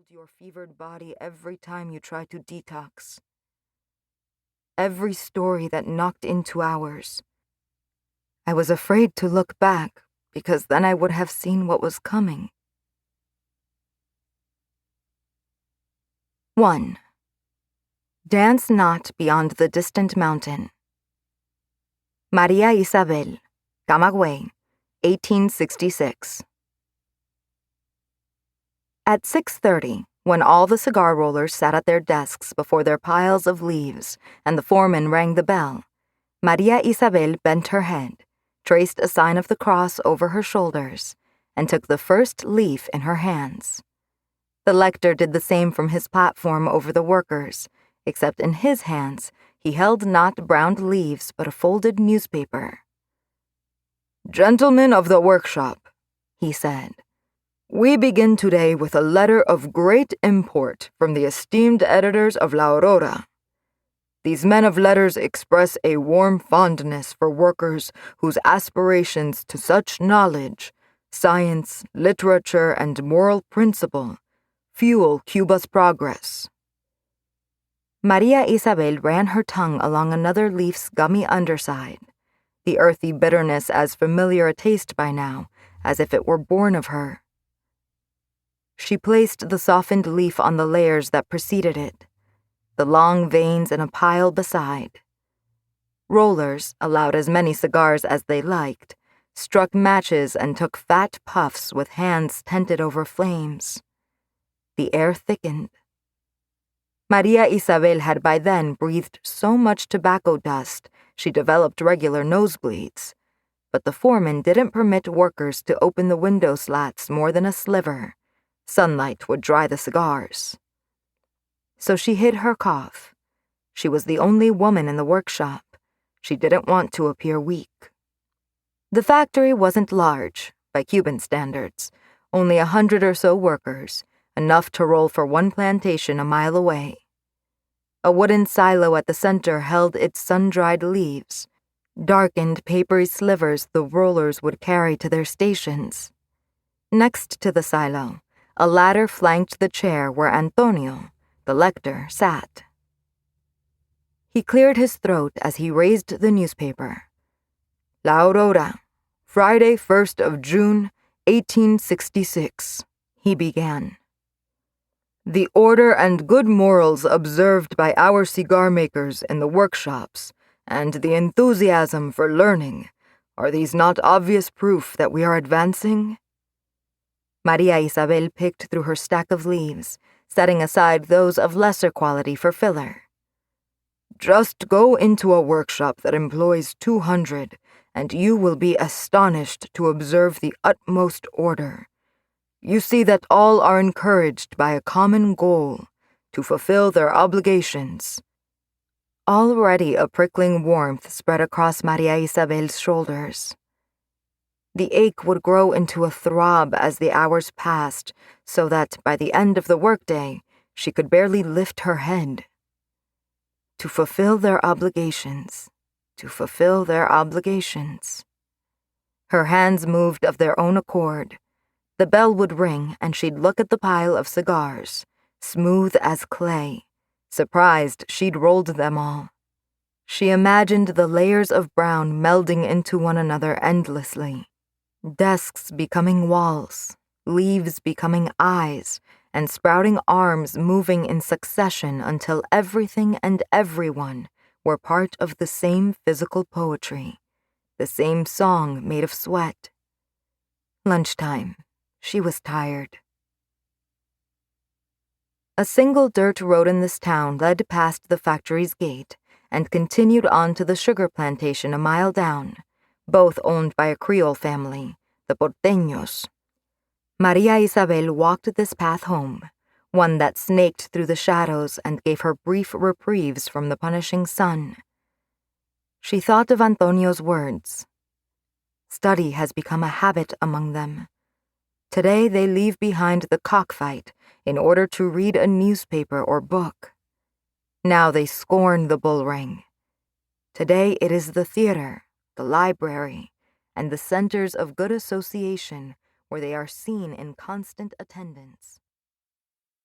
your fevered body every time you try to detox. Every story that knocked into ours. I was afraid to look back, because then I would have seen what was coming. 1. Dance not beyond the distant mountain. María Isabel, Camagüey, 1866. At 6:30, when all the cigar rollers sat at their desks before their piles of leaves and the foreman rang the bell, María Isabel bent her head, traced a sign of the cross over her shoulders, and took the first leaf in her hands. The lector did the same from his platform over the workers, except in his hands he held not browned leaves but a folded newspaper. "Gentlemen of the workshop," he said, "we begin today with a letter of great import from the esteemed editors of La Aurora. These men of letters express a warm fondness for workers whose aspirations to such knowledge, science, literature, and moral principle fuel Cuba's progress." María Isabel ran her tongue along another leaf's gummy underside, the earthy bitterness as familiar a taste by now as if it were born of her. She placed the softened leaf on the layers that preceded it, the long veins in a pile beside. Rollers, allowed as many cigars as they liked, struck matches and took fat puffs with hands tented over flames. The air thickened. María Isabel had by then breathed so much tobacco dust she developed regular nosebleeds, but the foreman didn't permit workers to open the window slats more than a sliver. Sunlight would dry the cigars. So she hid her cough. She was the only woman in the workshop. She didn't want to appear weak. The factory wasn't large, by Cuban standards, only 100 or so workers, enough to roll for one plantation a mile away. A wooden silo at the center held its sun-dried leaves, darkened papery slivers the rollers would carry to their stations. Next to the silo, a ladder flanked the chair where Antonio, the lector, sat. He cleared his throat as he raised the newspaper. "La Aurora, Friday, 1st of June, 1866, he began. "The order and good morals observed by our cigar makers in the workshops, and the enthusiasm for learning, are these not obvious proof that we are advancing?" María Isabel picked through her stack of leaves, setting aside those of lesser quality for filler. "Just go into a workshop that employs 200, and you will be astonished to observe the utmost order. You see that all are encouraged by a common goal, to fulfill their obligations." Already a prickling warmth spread across María Isabel's shoulders. The ache would grow into a throb as the hours passed, so that by the end of the workday, she could barely lift her head. To fulfill their obligations, to fulfill their obligations. Her hands moved of their own accord. The bell would ring, and she'd look at the pile of cigars, smooth as clay, surprised she'd rolled them all. She imagined the layers of brown melding into one another endlessly, desks becoming walls, leaves becoming eyes, and sprouting arms moving in succession until everything and everyone were part of the same physical poetry, the same song made of sweat. Lunchtime. She was tired. A single dirt road in this town led past the factory's gate and continued on to the sugar plantation a mile down, both owned by a Creole family, the Porteños. María Isabel walked this path home, one that snaked through the shadows and gave her brief reprieves from the punishing sun. She thought of Antonio's words. Study has become a habit among them. Today they leave behind the cockfight in order to read a newspaper or book. Now they scorn the bull ring. Today it is the theater, the library, and the centers of good association where they are seen in constant attendance.